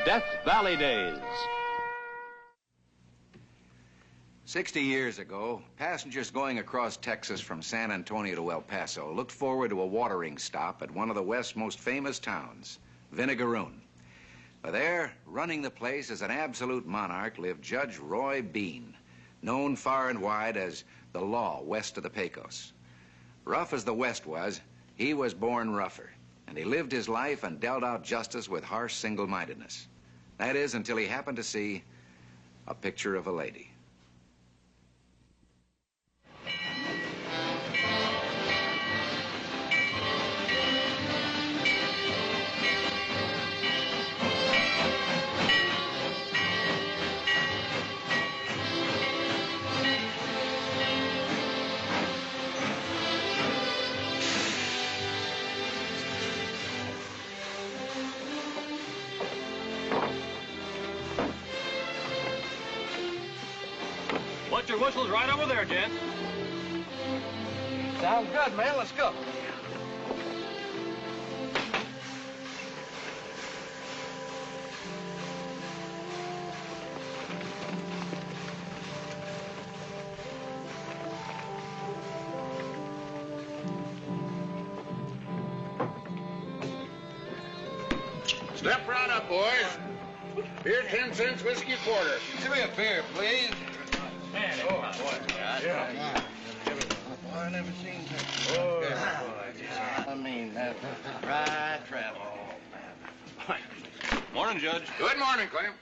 Death Valley Days. 60 years ago, passengers going across Texas from San Antonio to El Paso looked forward to a watering stop at one of the West's most famous towns, Vinegaroon. There, running the place as an absolute monarch, lived Judge Roy Bean, known far and wide as the law west of the Pecos. Rough as the West was, he was born rougher, and he lived his life and dealt out justice with harsh single-mindedness. That is, until he happened to see a picture of a lady. Put your whistles right over there, gents. Sounds good, man. Let's go. Step right up, boys. Here's 10 cents whiskey porter. Give me a beer, please. Man, Oh, boy. Yeah. Boy, I never seen that. Oh, boy. I mean, that's right travel. Morning, Judge. Good morning, Clem.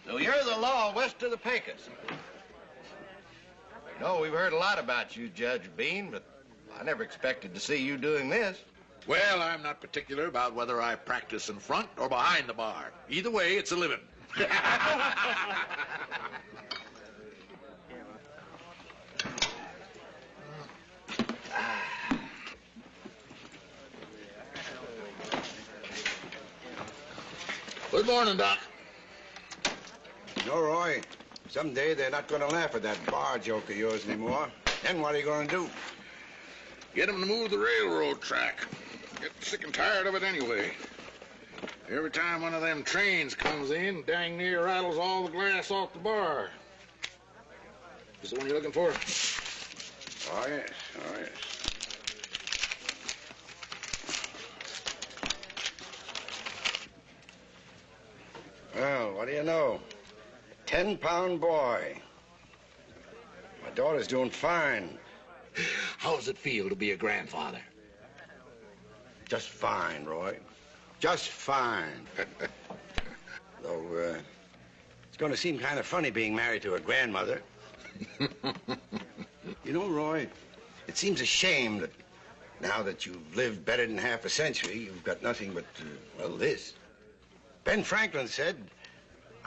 So you're the law west of the Pecos. You know, we've heard a lot about you, Judge Bean, but I never expected to see you doing this. Well, I'm not particular about whether I practice in front or behind the bar. Either way, it's a living. Good morning, Doc. You know, Roy, someday they're not going to laugh at that bar joke of yours anymore. Then what are you going to do? Get them to move the railroad track. Get sick and tired of it anyway. Every time one of them trains comes in, dang near rattles all the glass off the bar. Is the one you're looking for? Oh, yes. Oh, yes. Well, what do you know? 10-pound boy. My daughter's doing fine. How does it feel to be a grandfather? Just fine, Roy. Just fine. Though, it's going to seem kind of funny being married to a grandmother. You know, Roy, it seems a shame that now that you've lived better than half a century, you've got nothing but, well, this. Ben Franklin said,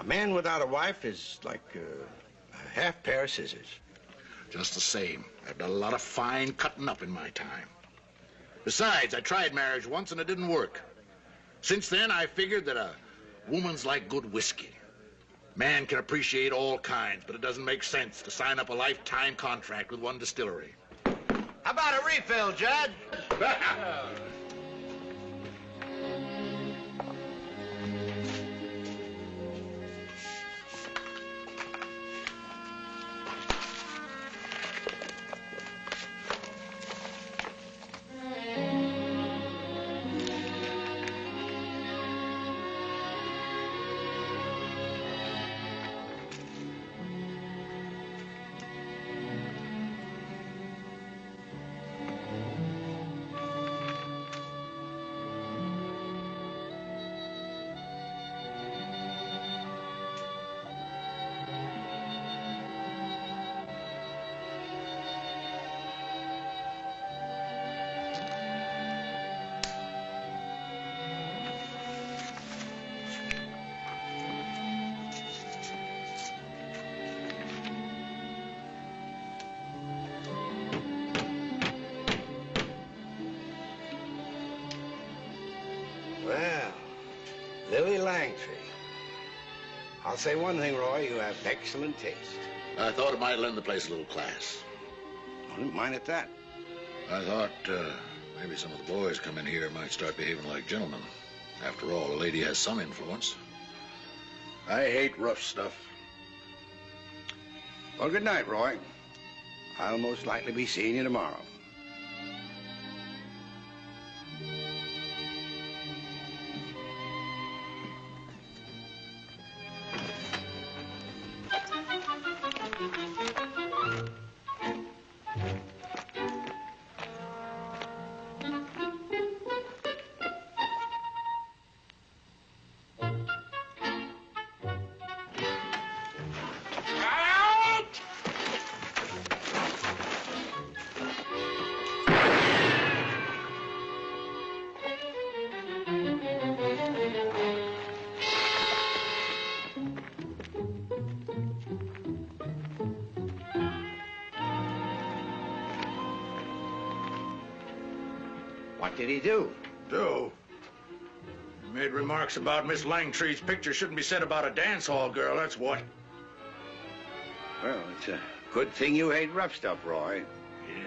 a man without a wife is like a half pair of scissors. Just the same. I've done a lot of fine cutting up in my time. Besides, I tried marriage once and it didn't work. Since then, I figured that a woman's like good whiskey. Man can appreciate all kinds, but it doesn't make sense to sign up a lifetime contract with one distillery. How about a refill, Judge? Well, Lily Langtry. I'll say one thing, Roy, you have excellent taste. I thought it might lend the place a little class. I didn't mind at that. I thought maybe some of the boys come in here might start behaving like gentlemen. After all, a lady has some influence. I hate rough stuff. Well, good night, Roy. I'll most likely be seeing you tomorrow. What did he do? Do? He made remarks about Miss Langtry's picture shouldn't be said about a dance hall girl, that's what. Well, it's a good thing you hate rough stuff, Roy. Yeah.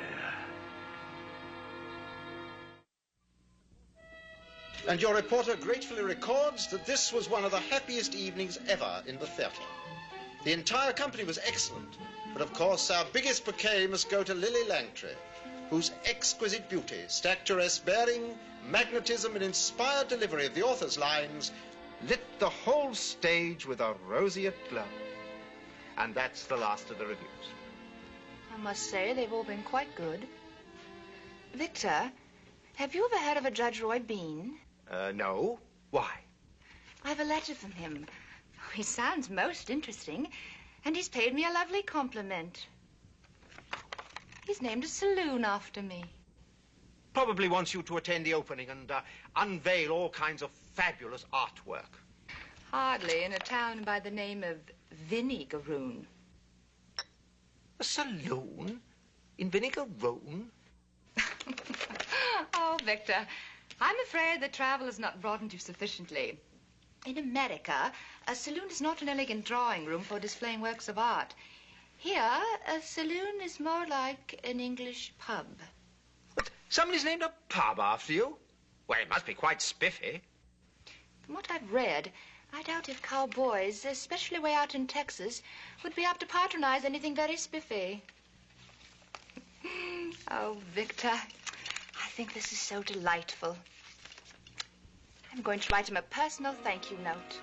And your reporter gratefully records that this was one of the happiest evenings ever in the theatre. The entire company was excellent, but of course our biggest bouquet must go to Lily Langtry, whose exquisite beauty, statuesque bearing, magnetism, and inspired delivery of the author's lines lit the whole stage with a roseate glow. And that's the last of the reviews. I must say they've all been quite good. Victor, have you ever heard of a Judge Roy Bean? No. Why? I have a letter from him. He sounds most interesting, and he's paid me a lovely compliment. He's named a saloon after me. Probably wants you to attend the opening and unveil all kinds of fabulous artwork. Hardly in a town by the name of Vinegaroon. A saloon? In Vinegaroon? Oh, Victor, I'm afraid that travel has not broadened you sufficiently. In America, a saloon is not an elegant drawing room for displaying works of art. Here, a saloon is more like an English pub. But somebody's named a pub after you? Well, it must be quite spiffy. From what I've read, I doubt if cowboys, especially way out in Texas, would be apt to patronize anything very spiffy. Oh, Victor, I think this is so delightful. I'm going to write him a personal thank you note.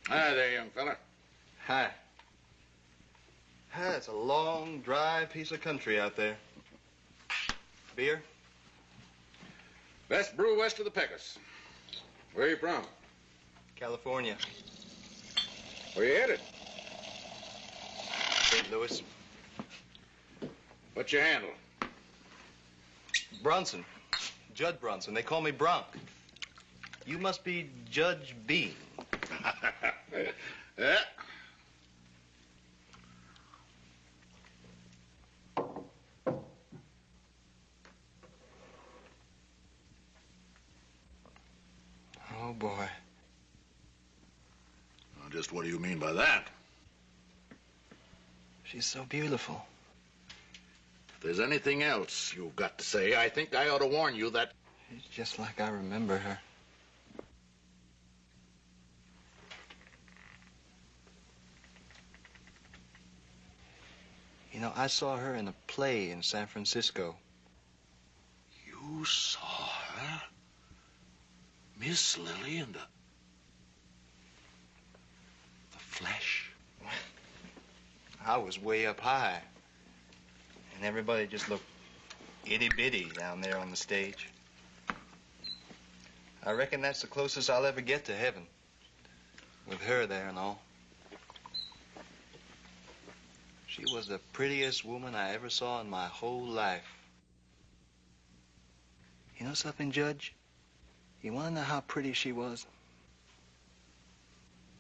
Hi there, young fella. Hi. It's a long, dry piece of country out there. Beer? Best brew west of the Pecos. Where you from? California. Where you headed? St. Louis. What's your handle? Bronson. Judd Bronson. They call me Bronk. You must be Judge Bean. Yeah. Oh, boy. Well, just what do you mean by that? She's so beautiful. If there's anything else you've got to say, I think I ought to warn you that... She's just like I remember her. You know, I saw her in a play in San Francisco. You saw her? Miss Lily in the flesh? I was way up high. And everybody just looked itty-bitty down there on the stage. I reckon that's the closest I'll ever get to heaven. With her there and all. She was the prettiest woman I ever saw in my whole life. You know something, Judge? You want to know how pretty she was?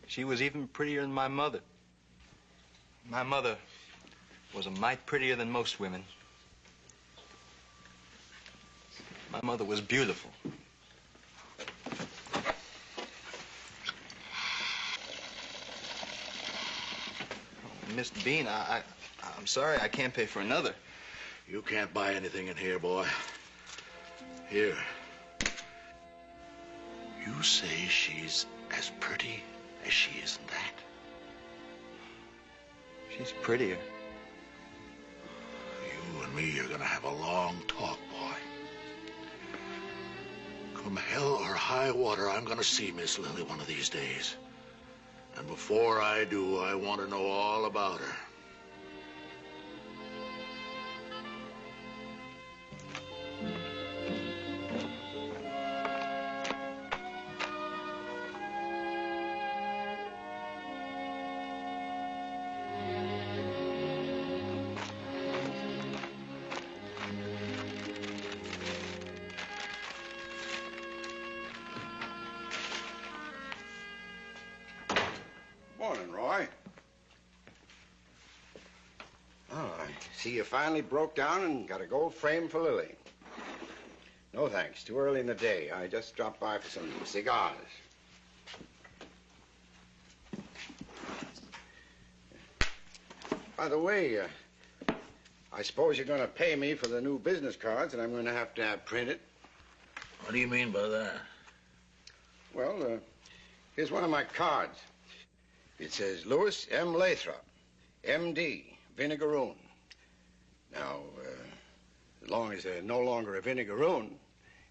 She was even prettier than my mother. My mother was a mite prettier than most women. My mother was beautiful. Mr. Bean, I I'm sorry, I can't pay for another. You can't buy anything in here, boy. Here. You say she's as pretty as she is in that? She's prettier. You and me are gonna have a long talk, boy. Come hell or high water, I'm gonna see Miss Lily one of these days. And before I do, I want to know all about her. Morning, Roy. Oh, I see you finally broke down and got a gold frame for Lily. No thanks. Too early in the day. I just dropped by for some cigars. By the way, I suppose you're going to pay me for the new business cards that I'm going to have printed. What do you mean by that? Well, here's one of my cards. It says Louis M. Lathrop, M.D., Vinegaroon. Now, as long as they're no longer a Vinegaroon,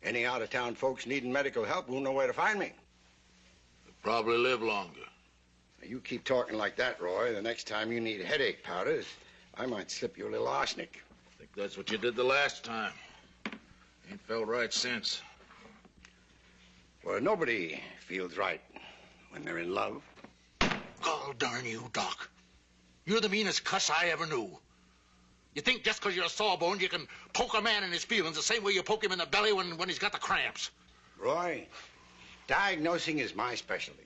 any out-of-town folks needing medical help won't know where to find me. You'll probably live longer. Now, you keep talking like that, Roy. The next time you need headache powders, I might slip you a little arsenic. I think that's what you did the last time. Ain't felt right since. Well, nobody feels right when they're in love. God darn you, Doc. You're the meanest cuss I ever knew. You think just because you're a sawbone, you can poke a man in his feelings the same way you poke him in the belly when he's got the cramps. Roy, diagnosing is my specialty.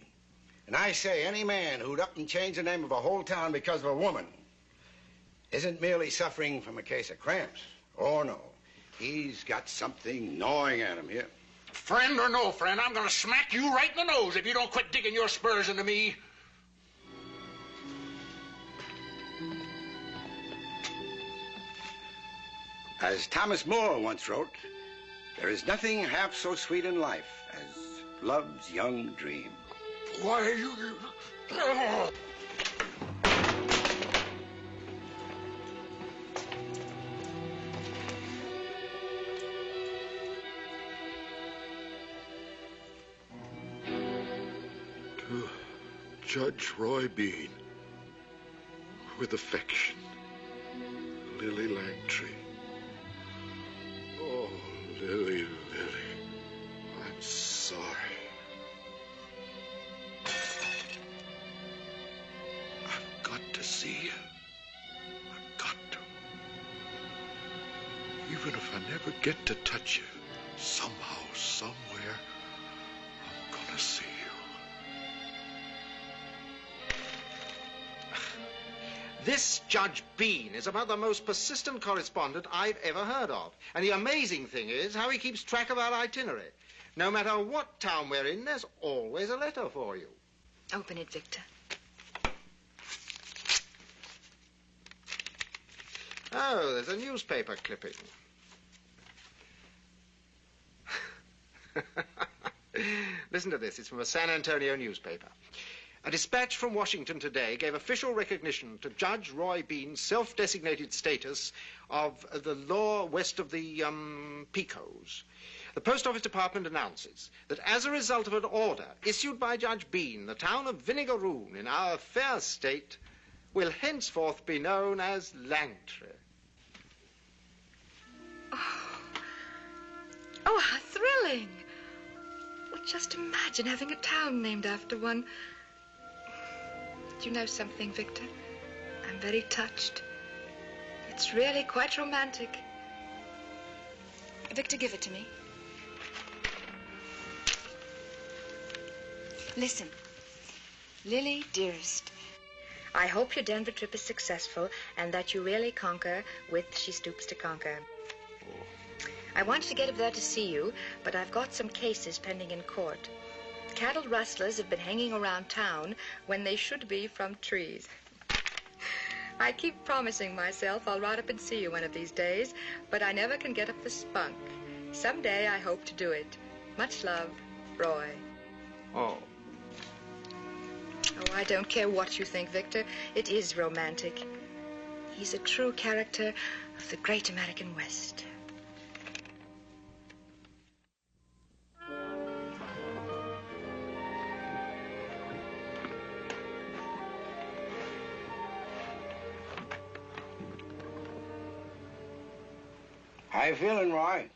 And I say any man who'd up and change the name of a whole town because of a woman isn't merely suffering from a case of cramps. Oh, no. He's got something gnawing at him here. Friend or no friend, I'm going to smack you right in the nose if you don't quit digging your spurs into me. As Thomas Moore once wrote, there is nothing half so sweet in life as love's young dream. Why, you... To Judge Roy Bean, with affection, Lily Langtry. Oh, Lily, Lily, I'm sorry. I've got to see you. I've got to. Even if I never get to touch you, somehow, somewhere, I'm gonna see you. This Judge Bean is about the most persistent correspondent I've ever heard of. And the amazing thing is how he keeps track of our itinerary. No matter what town we're in, there's always a letter for you. Open it, Victor. Oh, there's a newspaper clipping. Listen to this. It's from a San Antonio newspaper. A dispatch from Washington today gave official recognition to Judge Roy Bean's self-designated status of the law west of the Pecos. The Post Office Department announces that as a result of an order issued by Judge Bean, the town of Vinegaroon in our fair state will henceforth be known as Langtry. Oh, how thrilling. Well, just imagine having a town named after one. Do you know something, Victor? I'm very touched. It's really quite romantic. Victor, give it to me. Listen. Lily, dearest, I hope your Denver trip is successful and that you really conquer with She Stoops to Conquer. I wanted to get up there to see you, but I've got some cases pending in court. Cattle rustlers have been hanging around town when they should be from trees. I keep promising myself I'll ride up and see you one of these days, but I never can get up the spunk. Someday I hope to do it. Much love, Roy. Oh. Oh, I don't care what you think, Victor. It is romantic. He's a true character of the great American West. How you feeling, Roy?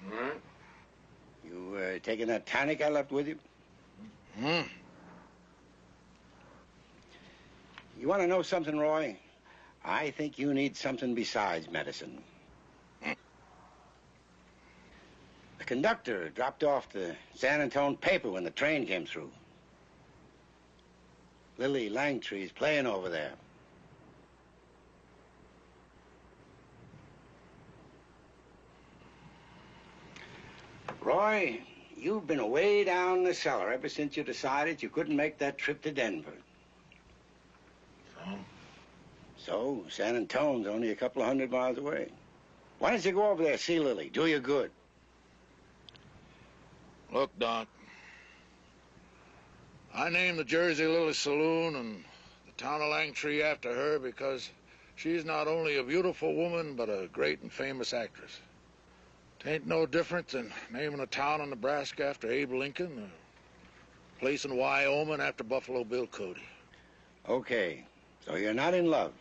All right. You taking that tonic I left with you? Hmm. You want to know something, Roy? I think you need something besides medicine. The conductor dropped off the San Antone paper when the train came through. Lily Langtry's playing over there. Roy, you've been way down in the cellar ever since you decided you couldn't make that trip to Denver. So, San Antone's only a couple of 100 miles away. Why don't you go over there, see Lily? Do you good. Look, Doc. I named the Jersey Lily Saloon and the town of Langtry after her because she's not only a beautiful woman, but a great and famous actress. It ain't no different than naming a town in Nebraska after Abe Lincoln, or a place in Wyoming after Buffalo Bill Cody. Okay, so you're not in love,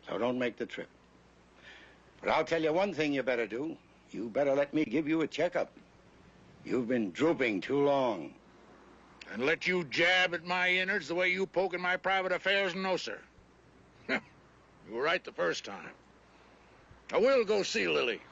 so don't make the trip. But I'll tell you one thing you better do. You better let me give you a checkup. You've been drooping too long. And let you jab at my innards the way you poke in my private affairs? No, sir. You were right the first time. I will go see Lily.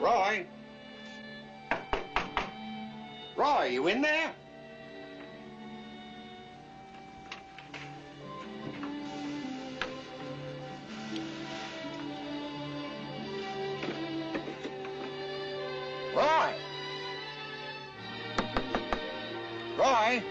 Roy? Roy, you in there? Roy? Roy?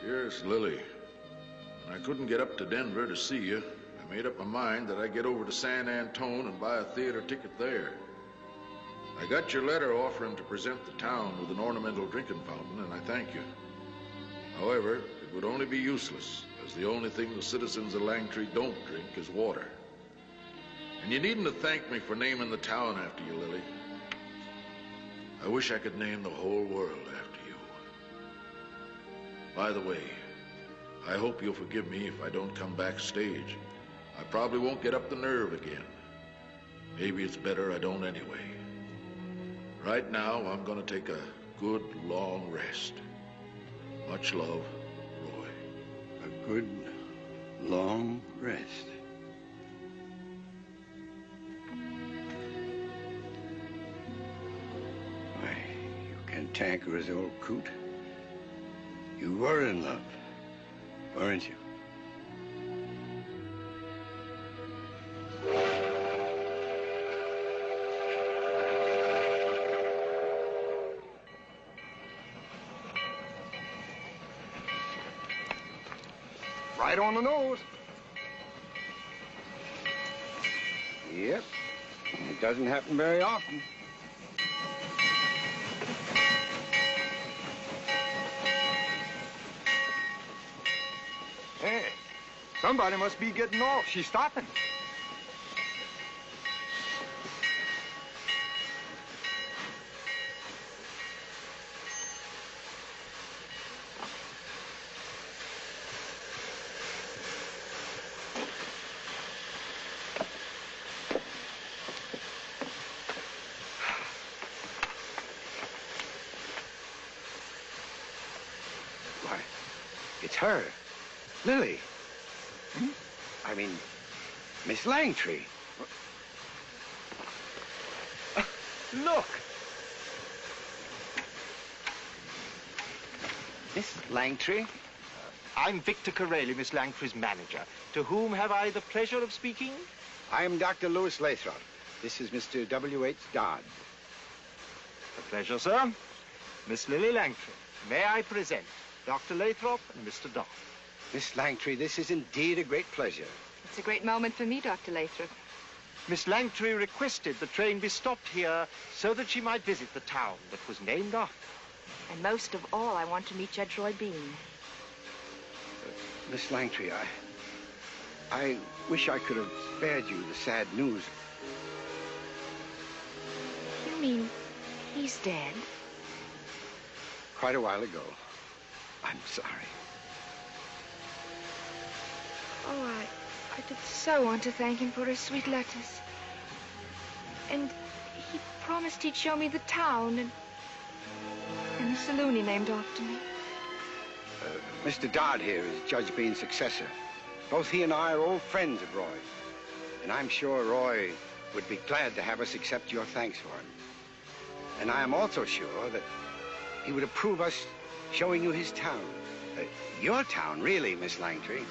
Dearest Lily, when I couldn't get up to Denver to see you, I I made up my mind that I'd get over to San Antone and buy a theater ticket there. I got your letter offering to present the town with an ornamental drinking fountain, and I thank you. However, it would only be useless, as the only thing the citizens of Langtree don't drink is water. And you needn't have thanked me for naming the town after you, Lily. I wish I could name the whole world after you. By the way, I hope you'll forgive me if I don't come backstage. I probably won't get up the nerve again. Maybe it's better I don't anyway. Right now, I'm gonna take a good, long rest. Much love, Roy. A good, long rest. Why, you cantankerous old coot. You were in love, weren't you? Right on the nose. Yep. It doesn't happen very often. Hey, somebody must be getting off. She's stopping. Why, it's her. Lily. I mean, Miss Langtree. Look. Miss Langtree? I'm Victor Corelli, Miss Langtree's manager. To whom have I the pleasure of speaking? I am Dr. Louis Lathrop. This is Mr. W.H. Dodd. A pleasure, sir. Miss Lily Langtree. May I present Dr. Lathrop and Mr. Dodd. Miss Langtree, this is indeed a great pleasure. It's a great moment for me, Dr. Lathrop. Miss Langtree requested the train be stopped here so that she might visit the town that was named after. And most of all, I want to meet Judge Roy Bean. Miss Langtree, I wish I could have spared you the sad news. You mean he's dead? Quite a while ago. I'm sorry. Oh, I did so want to thank him for his sweet letters. And he promised he'd show me the town and the saloon he named after me. Mr. Dodd here is Judge Bean's successor. Both he and I are old friends of Roy's. And I'm sure Roy would be glad to have us accept your thanks for him. And I am also sure that he would approve us showing you his town. Your town, really, Miss Langtree.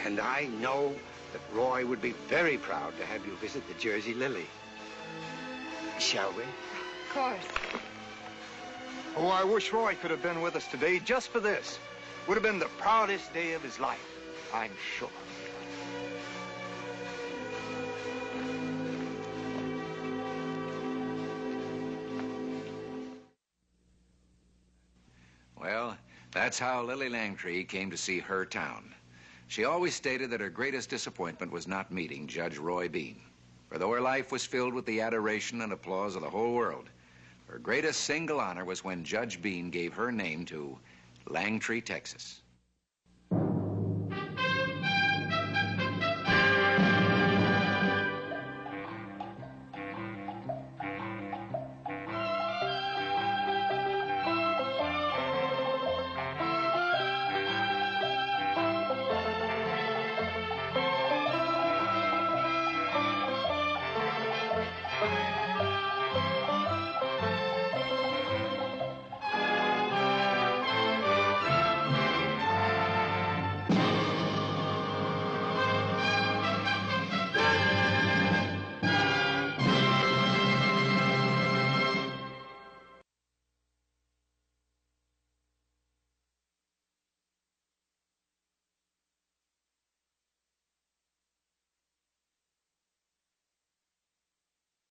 And I know that Roy would be very proud to have you visit the Jersey Lily. Shall we? Of course. Oh, I wish Roy could have been with us today just for this. Would have been the proudest day of his life, I'm sure. Well, that's how Lily Langtree came to see her town. She always stated that her greatest disappointment was not meeting Judge Roy Bean. For though her life was filled with the adoration and applause of the whole world, her greatest single honor was when Judge Bean gave her name to Langtree, Texas.